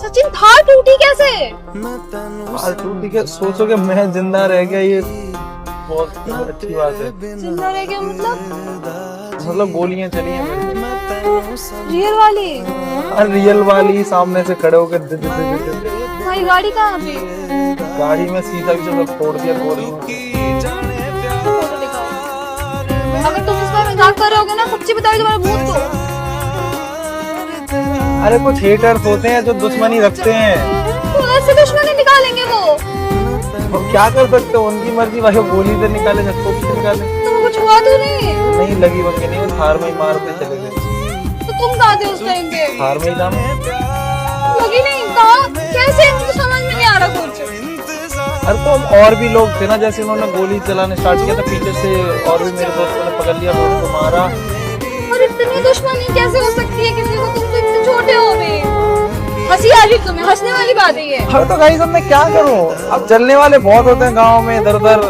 सचिन थार टूटी कैसे? थार टूटी के सोचोगे मैं जिंदा रह गया, ये बहुत अच्छी बात है। जिंदा रह गया मतलब गोलियां चली हैं मेरे। रियल वाली? रियल वाली सामने से खड़े होकर तुम्हारी गाड़ी कहाँ पे? गाड़ी में शीशा भी सब फोड़ दिया गोलियों। फोटो दिखाओ। अगर तुम इस बार मजाक कर रहे होगे ना, सच्ची बताओ तुम्हारा भूत को। अरे कुछ हेटर्स होते हैं जो दुश्मनी रखते हैं, तो ऐसे दुश्मनी निकालेंगे वो। और क्या कर सकते हो, उनकी मर्जी भाई, गोली से निकाले सकते हो, निकाले। तुम कुछ हुआ तो नहीं लगी बंगे नहीं, वो थार में ही मार के चले गए। तो तुम कहाँ थे उस टाइम पे? थार में ही था। लगी नहीं कहाँ? कैसे? मुझे समझ में नहीं आ रहा कुछ। अरे तो और भी लोग थे ना, जैसे उन्होंने गोली चलाने स्टार्ट किया था पीछे से, और भी मेरे दोस्तों ने पकड़ लिया, उनको मारा। और इतनी दुश्मनी कैसे हो सकती है किसी को? तुम तो इतने छोटे हो अभी। हंसी आ रही तुम्हें? हंसने वाली बात है ये। तो गाइस अब मैं क्या करूं, अब जलने वाले बहुत होते हैं गांव में इधर उधर।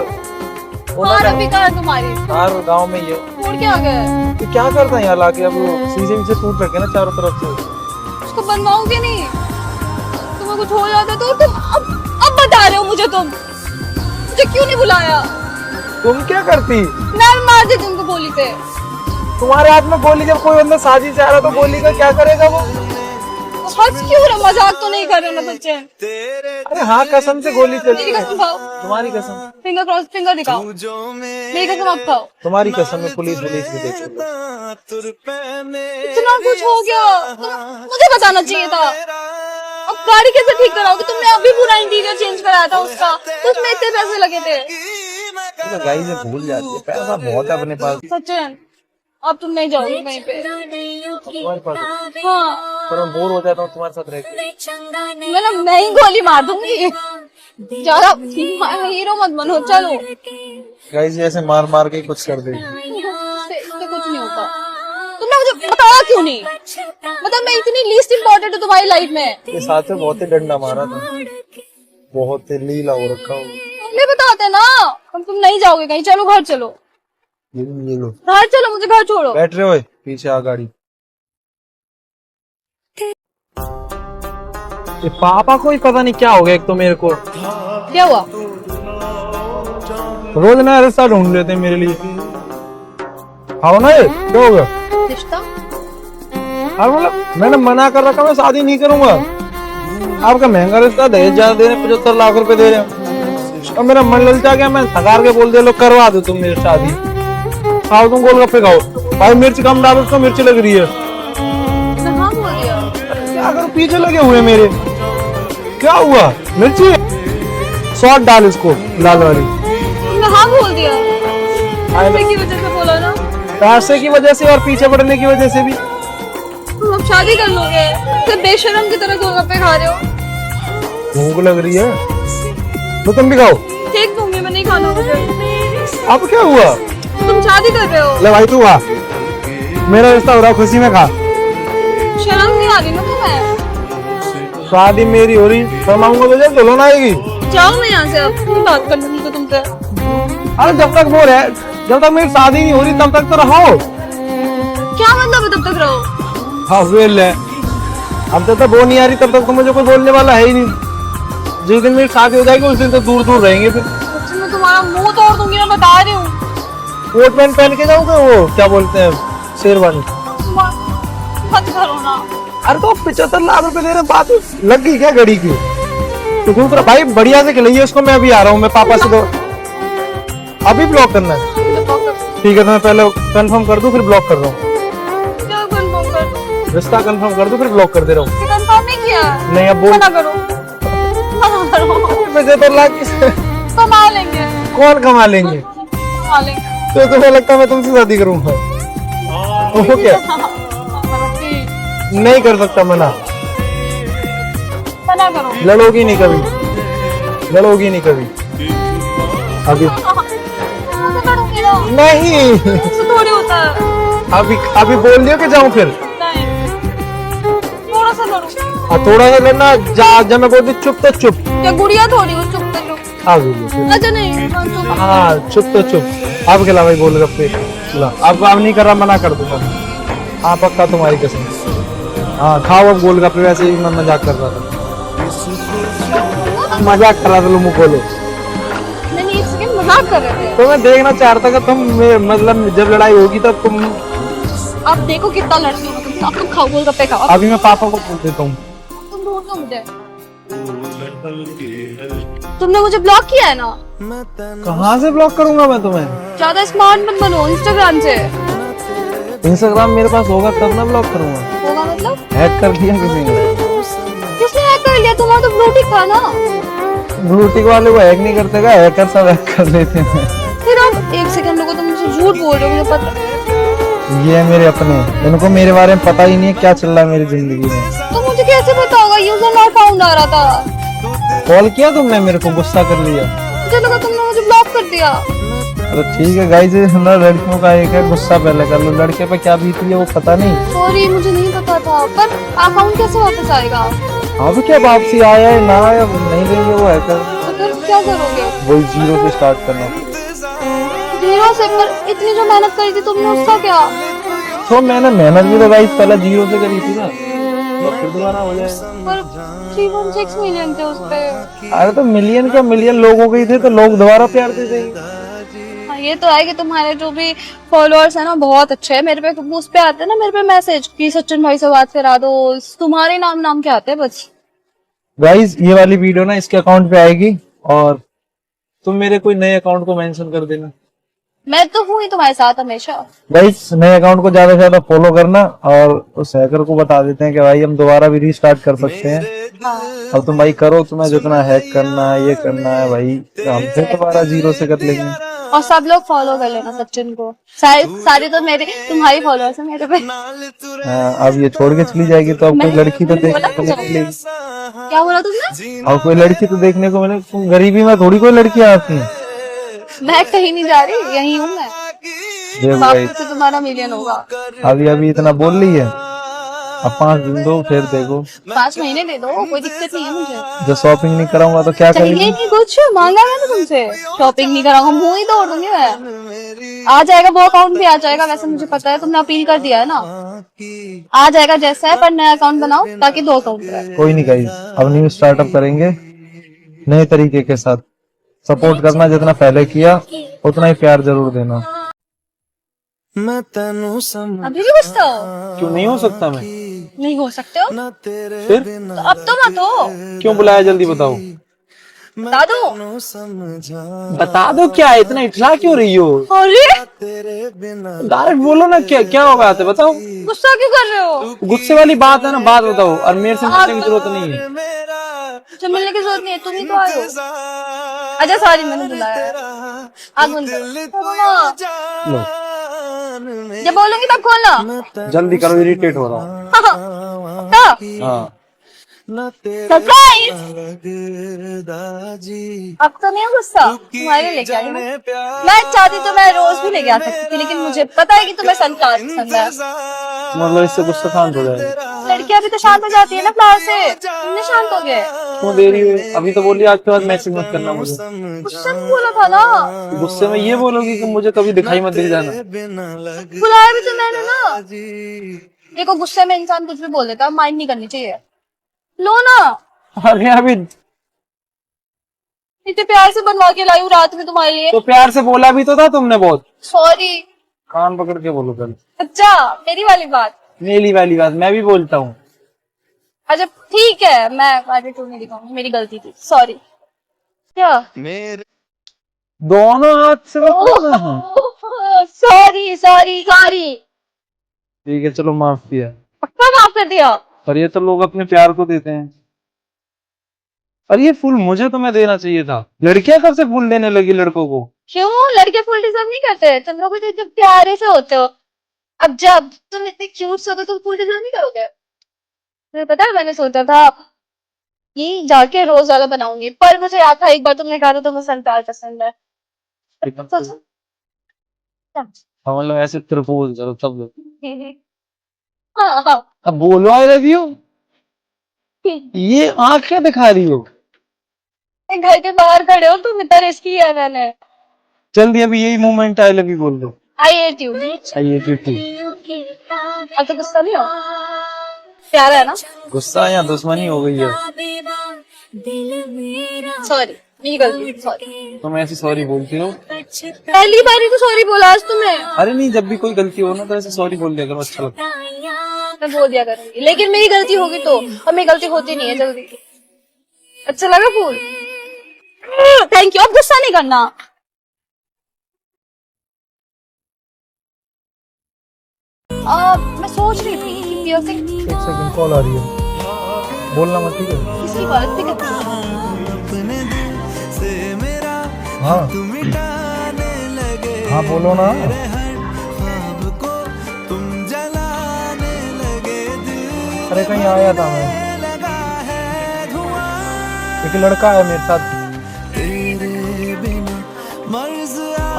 और अभी कहाँ तुम्हारी? हर गांव में ये छोड़ के आ गए। तो क्या करता है यहाँ लाके, अब शीशे से टूट रखे ना चारों तरफ से। उसको बनवाओगे नहीं? तुम्हें कुछ हो जाता तो तुम अब बता रहे हो मुझे क्यों नहीं बुलाया? तुम क्या करती? मैं मार दे तुमको गोली से। तुम्हारे हाथ में गोली, जब कोई बंदा साजिश से आ रहा तो गोली का क्या करेगा वो? हंस क्यों रहे? मजाक तो नहीं कर रहे ना सचिन? अरे हाँ, कसम से गोली चली। मेरी कसम खाओ। तुम्हारी कसम। फिंगर क्रॉस, फिंगर दिखाओ। मेरी कसम आप खाओ। तुम्हारी कसम में पुलिस भी देखो। इतना कुछ हो गया, मुझे बताना चाहिए था। अब गाड़ी कैसे ठीक कराओगे? तुमने अभी पूरा इंटीरियर चेंज कराया था उसका, तो उसमें इतने पैसे लगे थे। तो गाड़ी से भूल जाती है, पैसा बहुत है अपने पास। सचिन अब तुम नहीं जाओगे कहीं पे? तुम्हारे पास? हाँ, पर मैं बोर हो जाता हूँ तुम्हारे साथ रहकर। मैं ही गोली मार दूंगी। ज्यादा हीरो मत बनो, चलो। गाइस ऐसे मार मार के कुछ कर दे। इससे कुछ नहीं होता। तुमने मुझे बताया क्यों नहीं? मतलब मैं इतनी लीस्ट इम्पोर्टेंट हूँ तुम्हारी लाइफ में। ये साथ में बहुत ही डंडा मारा था, बहुत ही लीला हो रखा हो। तुमने बताते ना। तुम नहीं जाओगे कहीं, चलो घर चलो। ये लो घर चलो, मुझे घर छोड़ो। बैठ रहे हो पीछे आ गाड़ी। ये पापा को ही पता नहीं क्या हो गया, एक तो मेरे को क्या हुआ? रोज नया रिश्ता ढूंढ लेते हैं मेरे लिए। आओ ना, ये क्या होगा? रिश्ता? अरे मतलब मैंने मना कर रखा, मैं शादी नहीं करूंगा। आपका महंगा रिश्ता, दहेज ज्यादा दे रहे हैं, 75 लाख रुपए दे रहे हैं। और मेरा मन ललचा गया, मैं थकार के बोल दे लो करवा दो तुम मेरी शादी। खाओ तुम गोलगप्पे खाओ भाई, मिर्च कम डालो, उसको मिर्च लग रही है। हाँ बोल दिया। क्या करो, पीछे लगे हुए मेरे। क्या हुआ? मिर्ची सॉस डाल इसको, लाल वाली। तुमने हाँ बोल दिया? पैसे की वजह से बोला ना? पैसे की वजह से और पीछे पड़ने की वजह से भी। तुम अब शादी कर लोगे? तो बेशरम की तरह गोलगप्पे खा रहे हो। भूख लग रही है तो तुम भी खाओ। ठीक दूंगी, मैं नहीं खाना मुझे। अब क्या हुआ? तुम शादी कर रहे हो? ले भाई तू आ, मेरा रिश्ता हो रहा, खुशी में खा। शर्म नहीं आ रही ना तुम्हें? शादी मेरी हो रही, फरमाऊंगा तो जब दुल्हन आएगी। जाओ मैं यहाँ से, अब कोई बात कर लूंगी तो तुमसे। अरे जब तक वो है, जब तक मेरी शादी नहीं हो रही तब तक तो रहो। क्या मतलब है तब तक रहो? हाँ वेल है, अब तक तो वो नहीं आ रही तब तक तो मुझे कोई बोलने वाला है ही नहीं। जिस दिन मेरी शादी हो जाएगी उस दिन तो दूर दूर रहेंगे। फिर मैं तुम्हारा मुंह तोड़ दूंगी, मैं बता रही हूँ। कोट पैंट पहन के जाऊंगा, वो क्या बोलते हैं, शेरवानी। मत करो ना। अरे तो 75 लाख रुपए दे रहे, बात लग गई क्या घड़ी की? तो दूसरा भाई बढ़िया से खिलाइए उसको, मैं अभी आ रहा हूँ, मैं पापा से। तो अभी ब्लॉक करना है? ठीक है, तो मैं पहले कंफर्म कर दूं फिर ब्लॉक कर रहा हूँ। क्या कंफर्म कर दूं? रिश्ता कंफर्म कर दूं फिर ब्लॉक कर दे रहा हूँ। कंफर्म नहीं किया? नहीं, अब बोल। मना करो, मना करो। 75 लाख कमा लेंगे। कौन कमा लेंगे? कमा लेंगे। तो तुम्हें लगता है मैं तुमसे शादी करूंगा? वो क्या नहीं कर सकता मना? मना करो। लड़ोगी नहीं कभी, लड़ोगी नहीं कभी अभी? नहीं थोड़ी होता है। अभी बोल दियो कि जाऊं फिर? नहीं, थोड़ा सा लड़ो। थोड़ा सा लड़ना, जब मैं बोलती चुप तो चुप। क्या गुड़िया थोड़ी हो, चुप तो चुप। अच्छा नहीं, हाँ चुप तो चुप। अब खिला भाई गोलगप्पे, खिला। अब नहीं कर रहा, मना कर दूंगा। हाँ पक्का, तुम्हारी कसम। हाँ खाओ अब गोलगप्पे, वैसे ही मैं मजाक कर रहा था। मजाक कर रहा था, लो मुंह खोलो। नहीं, एक सेकंड मजाक कर रहे थे। तो मैं देखना चाहता था तुम मतलब जब लड़ाई होगी तब तुम। आप देखो कितना लड़ती हो तुम। अब तुम खाओ गोलगप्पे खाओ। अभी मैं पापा को पूछ देता हूँ। तुम ढूंढ लो मुझे। तुमने मुझे ब्लॉक किया है ना। कहाँ से ब्लॉक करूंगा मैं तुम्हें? ज्यादा स्मार्ट मत बनो, इंस्टाग्राम से। इंस्टाग्राम मेरे पास होगा तब ना ब्लॉक करूंगा। होगा मतलब? हैक कर दिया किसी ने। किसने हैक कर लिया? तुम्हारा तो ब्लू टिक था ना। ब्लू टिक वाले को हैक नहीं करते का, हैकर सब हैक कर लेते हैं। फिर आप एक सेकंड रुको, तुम मुझे झूठ बोल रहे हो, मुझे पता। ये है मेरे अपने, इनको मेरे बारे में पता ही नहीं है क्या चल रहा है मेरी जिंदगी में। तो मुझे कैसे पता होगा? यूजर नॉट फाउंड आ रहा था। कॉल किया तुमने मेरे को, गुस्सा कर लिया। मुझे लगा तुमने मुझे ब्लॉक कर दिया। अरे ठीक है गाइस, ना लड़कियों का एक है गुस्सा पहले कर लो, लड़के पे क्या बीती है वो पता नहीं। सॉरी, मुझे नहीं पता था। पर अकाउंट कैसे वापस आएगा? अब क्या वापसी आया है ना आया नहीं देंगे वो हैकर। तो फिर क्या करोगे? वही जीरो से स्टार्ट करना। जीरो से? पर इतनी जो मेहनत करी थी तुमने, उसका क्या? तो मैंने मेहनत भी तो गाइस पहले जीरो से करी थी ना, तो फिर दोबारा हो जाए। पर 3.6 मिलियन थे उस पे। अरे तो मिलियन क्या, मिलियन लोग हो गए थे तो लोग दोबारा प्यार दे देंगे। हाँ, ये तो है कि तुम्हारे जो भी फॉलोअर्स है ना बहुत अच्छे हैं। मेरे पे उस पे आते हैं ना, मेरे पे मैसेज कि सचिन भाई से बात करा दो, तुम्हारे नाम नाम के आते हैं बस। गाइस ये वाली वीडियो ना इसके अकाउंट पे आएगी और तुम मेरे कोई नए अकाउंट को मेंशन कर देना। मैं तो हूँ ही तुम्हारे साथ हमेशा। गाइस नए अकाउंट को ज्यादा से ज्यादा फॉलो करना और उस हैकर को बता देते हैं कि भाई हम दोबारा भी रीस्टार्ट कर सकते हैं। हाँ। अब तुम भाई करो, तुम्हें जितना हैक करना है ये करना है भाई, हम फिर दोबारा जीरो से कर लेंगे। और सब लोग फॉलो कर लेना सचिन को। सारे तो मेरे तुम्हारी फॉलोअर्स हैं मेरे पे। अब ये छोड़ के चली जाएगी तो अब कोई लड़की तो देखने बोला को नहीं मिलेगी। क्या बोला तुमने? और कोई लड़की तो देखने को मिले, तुम गरीबी में थोड़ी कोई लड़कियां आती हैं। मैं कहीं नहीं जा रही, यहीं हूँ मैं। देखो भाई वापस से तुम्हारा मिलियन होगा। अभी अभी इतना बोल रही है, अब 5 दिन दो फिर देखो। 5 महीने दे दो, कोई दिक्कत नहीं है मुझे। जब शॉपिंग नहीं कराऊंगा तो क्या चाहिए करेंगे? नहीं कुछ मांगा मैंने तुमसे। शॉपिंग नहीं कराऊंगा, मुंह ही तोड़ दूंगी मैं। आ जाएगा वो अकाउंट भी आ जाएगा, वैसे मुझे पता है तुमने अपील कर दिया है ना। आ जाएगा जैसा है, पर नया अकाउंट बनाओ ताकि 2 अकाउंट रहे। कोई नहीं गाइस, अब न्यू स्टार्टअप करेंगे नए तरीके के साथ। सपोर्ट करना जितना पहले किया उतना ही प्यार जरूर देना। अभी भी गुस्सा हो? क्यों नहीं हो सकता मैं? नहीं हो सकते हो फिर तो अब तो मत हो। क्यों बुलाया, जल्दी बताओ। बता दो। बता दो क्या, इतना इठला क्यों रही हो? अरे डायरेक्ट बोलो ना, क्या क्या हो बात है बताओ। गुस्सा क्यों कर रहे हो? गुस्से वाली बात है ना, बात बताओ। और मेरे से मिलने की जरूरत नहीं है। मुझे मिलने की जरूरत नहीं है, तुम ही तो आए हो। अच्छा सॉरी, मैंने बुलाया है। आग बंद करो। लो जब बोलूंगी तब खोलना। जल्दी करो, इरिटेट हो रहा हूँ। हाँ सरप्राइज। अब तो नहीं है गुस्सा, तुम्हारे लेके आई हूँ। मैं चाहती तो मैं रोज भी लेके आ सकती थी, लेकिन मुझे पता है कि तुम्हें सनफ्लावर पसंद है। मतलब इससे गुस्सा शांत हो जाएगा। लड़कियां भी तो शांत हो जाती है ना फ्लावर से, तुमने शांत हो गए। क्यों दे रही हो? अभी तो बोली आज के बाद मैसेज मत करना मुझे। गुस्सा में बोला था ना। गुस्से में ये बोलोगी कि मुझे कभी दिखाई मत दे जाना। बुलाया भी तो मैंने ना। देखो गुस्से में इंसान कुछ भी बोल देता, माइंड नहीं करनी चाहिए। लो ना। अरे अभी इतने प्यार से बनवा के लाई हूँ रात में तुम्हारे लिए। तो प्यार से बोला भी तो था तुमने बहुत। सॉरी। कान पकड़ के बोलो कल। अच्छा मेरी वाली बात। मेरी वाली बात मैं भी बोलता हूँ। अच्छा ठीक है, मैं एटीट्यूड नहीं दिखाऊंगी, मेरी गलती थी, सॉरी। क्या? दोनों हाथ से सॉरी सॉरी सॉरी। ठीक है चलो, माफ किया। पक्का माफ कर दिया? पर ये तो लोग अपने प्यार को देते हैं। और ये फूल मुझे तुम्हें देना चाहिए था। लड़कियां कब से फूल देने लगी लड़कों को? क्यों? लड़के फुल डिजर्व नहीं करते? तुम लोग तो इतने प्यारे से होते हो। अब जब तुम इतने क्यूट हो तो तुम फुल डिजर्व नहीं करोगे? तुम्हें पता है मैंने सोचा था कि जाके रोज वाला बनाऊंगी, पर मुझे याद था एक बार तुमने कहा था तुम्हें सनफ्लावर पसंद है। सोचा मतलब ऐसे प्रपोज करो तब लो। हाँ हाँ। अब बोलो आई लव यू। ये आंख क्या दिखा रही हो? घर के बाहर खड़े हो तुम, इतना रिस्क किया है मैंने। जल्दी अभी यही मोमेंट आई लव यू बोल दो। I hate you. I hate you too. अब तो गुस्सा नहीं हो? प्यारा है ना? गुस्सा या दुश्मनी हो गई है? सॉरी, मेरी गलती, सॉरी। तुम ऐसी सॉरी बोलती हो? पहली बार ही तो सॉरी बोला आज तुम्हें। अरे नहीं, जब भी कोई गलती हो ना तो ऐसे सॉरी बोल दिया करो, अच्छा लगता है। मैं बोल दिया करूंगी, लेकिन मेरी गलती होगी तो, और मेरी गलती होती नहीं है जल्दी। अच्छा लगा फूल? Thank you. अब गुस्सा नहीं करना। मैं सोच रही थी कि पियर्सिंग एक सेकंड, कॉल आ रही है, बोलना मत, ठीक है? किसी बात पे करती हूँ। हाँ हाँ, बोलो ना। अरे कहीं आया था मैं, एक लड़का है मेरे साथ।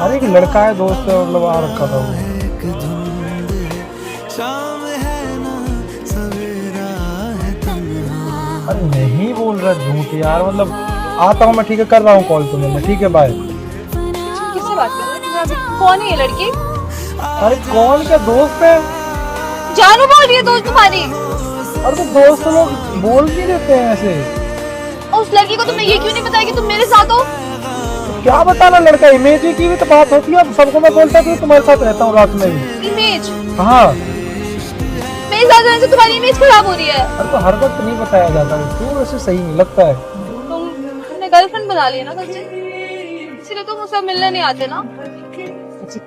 अरे एक लड़का है, दोस्त है, मतलब आ रखा था वो। अरे नहीं बोल रहा झूठ यार, मतलब आता हूँ मैं, ठीक है, कर रहा हूँ कॉल तुम्हें मैं, ठीक है, बाय। किससे बात कर रही हो? कौन है ये लड़की? अरे कौन, क्या दोस्त है? जानू बोल रही है दोस्त तुम्हारी? अरे तो दोस्त लोग बोल भी देते हैं ऐसे। और उस लड़की को तुमने ये क्यों नहीं बताया कि तुम मेरे साथ हो? क्या बताना, लड़का इमेज की भी तो बात होती है। अब सबको मैं बोलता हूँ तुम्हारे साथ रहता हूँ रात में भी। इमेज? हाँ। मेरे साथ रहने से तुम्हारी इमेज खराब हो रही है। अरे तो हर वक्त नहीं बताया जाता है, क्यों वैसे सही नहीं लगता है। तुमने गर्लफ्रेंड बना ली है ना कल से, इसलिए तुम मुझसे मिलने नहीं आते ना।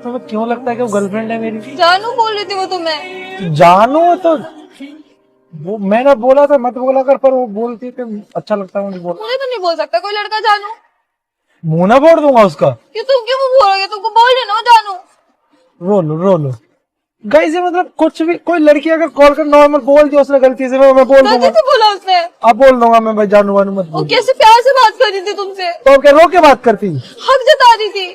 तुम्हें क्यों लगता है कि वो गर्लफ्रेंड है मेरी? जानू बोल रही थी वो तुम्हें। जानू तो वो मैंने बोला था मत बोला कर, पर वो बोलती है, अच्छा लगता है मुझे बोल। मुझे तो नहीं बोल सकता कोई लड़का जानू। मुंह ना फोड़ दूंगा उसका। क्यों, तुम क्यों मुंह बोलोगे? तुमको बोल देना जानू। रो लो गाइस, ये मतलब कुछ भी, कोई लड़की अगर कॉल कर नॉर्मल बोल दिया उसने गलती से, मैं बोल दूंगा। गलती से बोला उसने? अब बोल दूंगा मैं, भाई जानू वानू मत वो बोल। कैसे प्यार से बात कर रही थी तुमसे, तो क्या रो के बात करती? हक जता रही थी।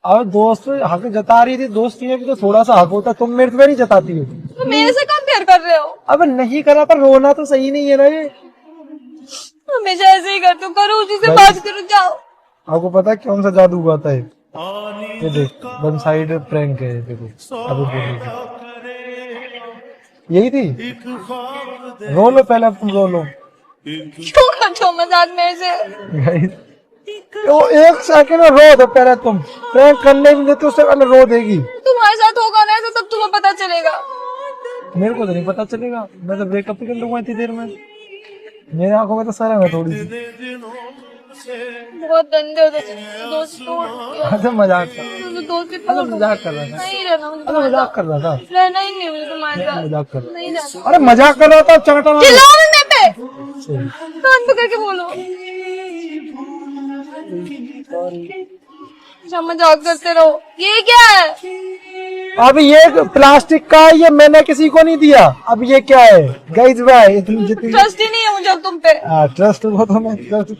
अब दोस्त हक जता रही थी, दोस्ती में भी तो थोड़ा सा हक होता, तुम मेरे से नहीं जताती हो। तुम मेरे से कंपेयर कर रहे हो? अब नहीं करा, पर रोना तो सही नहीं है ना ये। हमेशा ऐसे ही करते हो, करो उसी से बात करो, जाओ। आपको पता है कौन सा जादू हुआ था ये देख, वन साइड प्रैंक है, देखो अभी बोलो। यही थी, रो लो पहले, अब तुम रो लो। क्यों करते हो मजाक मेरे से? तो एक सेकंड में रो दो पहले, तुम प्रैंक करने भी देते उससे पहले रो देगी। तुम्हारे साथ होगा ना ऐसा, तब तुम्हें पता चलेगा। मेरे को तो नहीं पता चलेगा, मैं तो ब्रेकअप ही कर लूंगा इतनी देर में। मेरे आंखों में तो शर्म है थोड़ी सी। बहुत गंदे हो दोस्त, अच्छा मजाक कर, मजाक कर रहा था। नहीं रहना मुझे, मजाक कर रहा था, रहना ही नहीं मुझे तुम्हारे साथ, मजाक कर रहा नहीं रहना। था। अरे मजाक कर रहा था, चाटा चिल्लाओ मत मेरे पे, कान पकड़ के बोलो। अच्छा मजाक करते रहो। ये क्या है? अब ये प्लास्टिक का है, ये मैंने किसी को नहीं दिया। अब ये क्या है गाइस भाई, इतनी जितनी ट्रस्ट ही नहीं है मुझे अब तुम पे। ट्रस्ट हो तो मैं ट्रस्ट